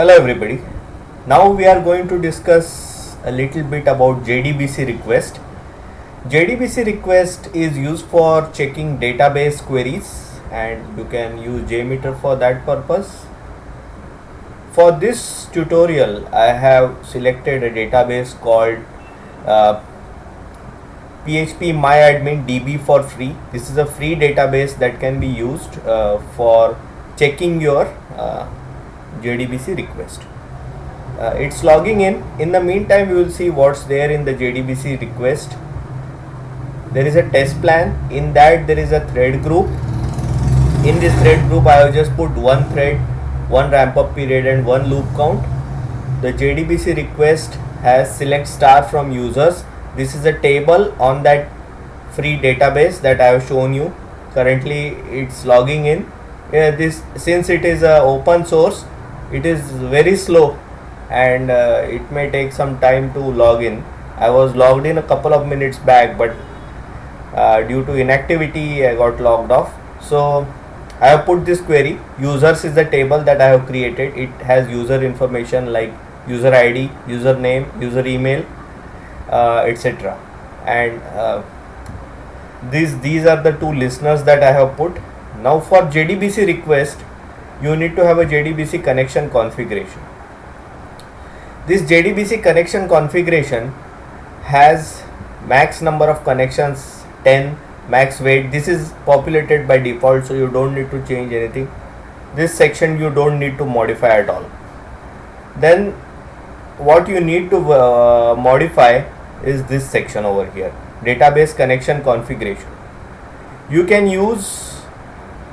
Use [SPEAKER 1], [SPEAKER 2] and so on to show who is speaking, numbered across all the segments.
[SPEAKER 1] Hello everybody. Now we are going to discuss a little bit about JDBC request. JDBC request is used for checking database queries and you can use JMeter for that purpose. For this tutorial I have selected a database called PHP MyAdmin DB for free. This is a free database that can be used for checking your JDBC request. It's logging in. In the meantime, you will see what's there in the JDBC request. There is a test plan. In that, there is a thread group. In this thread group, I have just put one thread, one ramp up period, and one loop count. The JDBC request has select star from users. This is a table on that free database that I have shown you. Currently, it's logging in. Since it is open source, it is very slow and it may take some time to log in. I was logged in a couple of minutes back, but due to inactivity I got logged off. So I have put this query. Users is the table that I have created. It has user information like user ID, username, user email, etc. And these are the two listeners that I have put. Now for JDBC request, you need to have a JDBC connection configuration. This JDBC connection configuration has max number of connections 10, max weight. This is populated by default, so you don't need to change anything. This section you don't need to modify at all. Then what you need to modify is this section over here, database connection configuration. You can use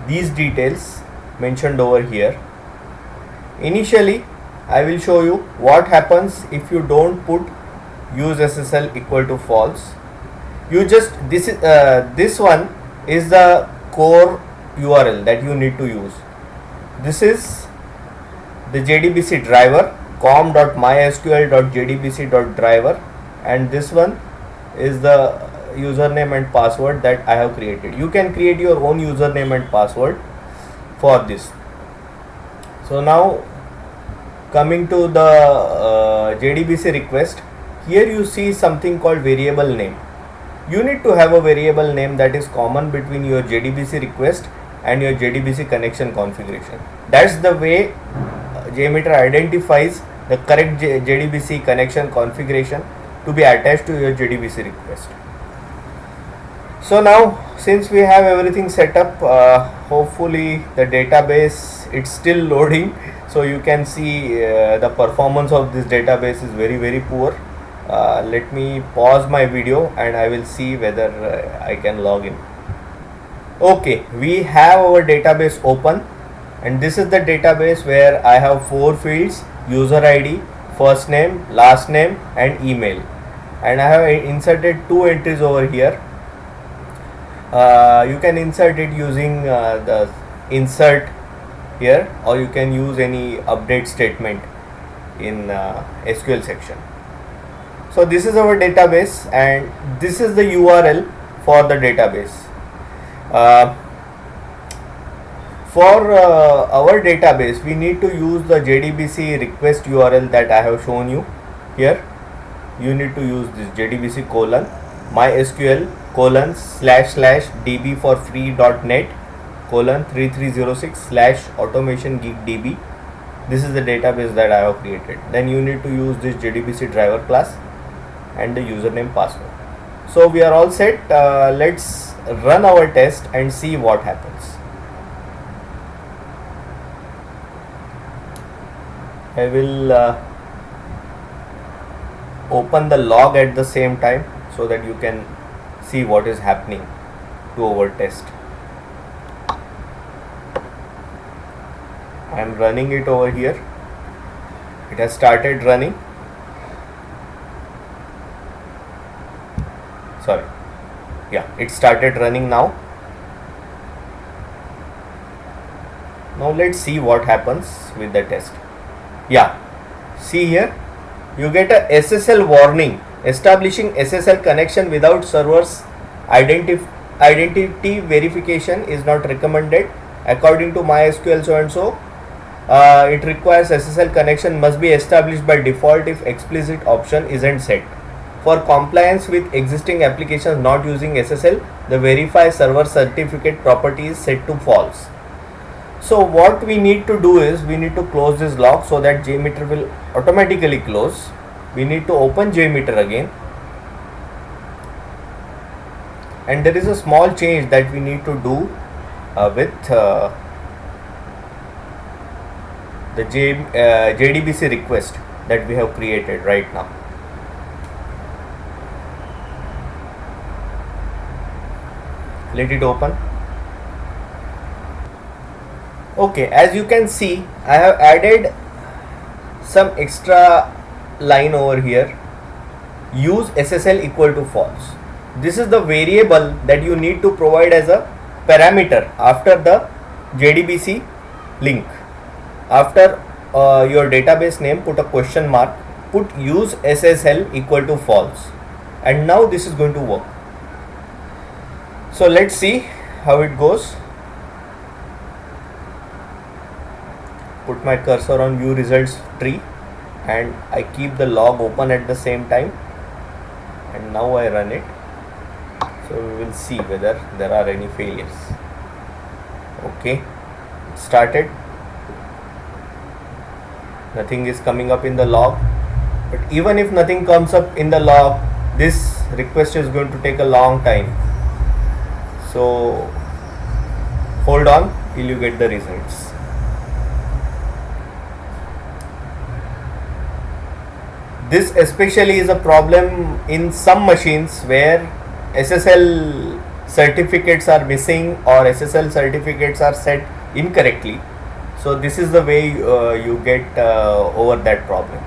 [SPEAKER 1] these details mentioned over here. Initially I will show you what happens if you don't put use SSL equal to false. You just this one is the core URL that you need to use. This is the JDBC driver com.mysql.jdbc.driver, and this one is the username and password that I have created. You can create your own username and password for this. So now coming to the JDBC request, here you see something called variable name. You need to have a variable name that is common between your JDBC request and your JDBC connection configuration. That's the way JMeter identifies the correct JDBC connection configuration to be attached to your JDBC request. So now since we have everything set up, hopefully the database, it's still loading, so you can see the performance of this database is very poor. Let me pause my video and I will see whether I can log in. Okay, we have our database open, and this is the database where I have 4 fields: user ID, first name, last name, and email. And I have inserted 2 entries over here. You can insert it using the insert here, or you can use any update statement in SQL section. So this is our database and this is the URL for the database. For our database, we need to use the JDBC request URL that I have shown you here. You need to use this JDBC mysql://db for free.net :3306 /automation-geek-db. This is the database that I have created. Then you need to use this JDBC driver class and the username password. So we are all set. Let's run our test and see what happens. I will open the log at the same time so that you can see what is happening to our test. I am running it over here. It has started running. Sorry. Yeah, it started running now. Now let's see what happens with the test. Yeah, see here, you get a SSL warning. Establishing SSL connection without server's identity verification is not recommended according to MySQL so and so. It requires SSL connection must be established by default if explicit option isn't set. For compliance with existing applications not using SSL, the verify server certificate property is set to false. So what we need to do is we need to close this log so that JMeter will automatically close. We need to open JMeter again, and there is a small change that we need to do with the JDBC request that we have created right now. Let it open. Okay, as you can see, I have added some extra line over here. Use SSL equal to false. This is the variable that you need to provide as a parameter after the JDBC link. After your database name, put a question mark, put use SSL equal to false, and now this is going to work. So let's see how it goes. Put my cursor on view results tree and I keep the log open at the same time, and now I run it. So we will see whether there are any failures. Okay, it started. Nothing is coming up in the log, but even if nothing comes up in the log, this request is going to take a long time. So hold on till you get the results. This especially is a problem in some machines where SSL certificates are missing or SSL certificates are set incorrectly. So this is the way you get over that problem.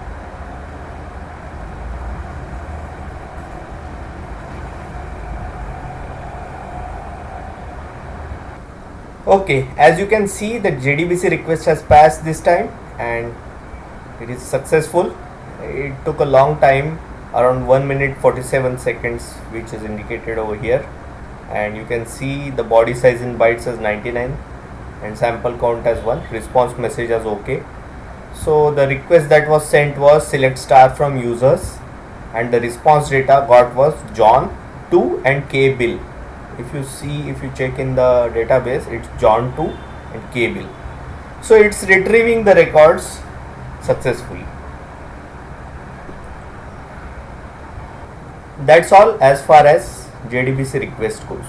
[SPEAKER 1] Okay, as you can see, the JDBC request has passed this time and it is successful. It took a long time, around 1 minute 47 seconds, which is indicated over here, and you can see the body size in bytes as 99 and sample count as 1, response message as OK. So the request that was sent was select star from users, and the response data got was John 2 and K bill. If you check in the database, it's John 2 and K bill. So it's retrieving the records successfully. That's all as far as JDBC request goes.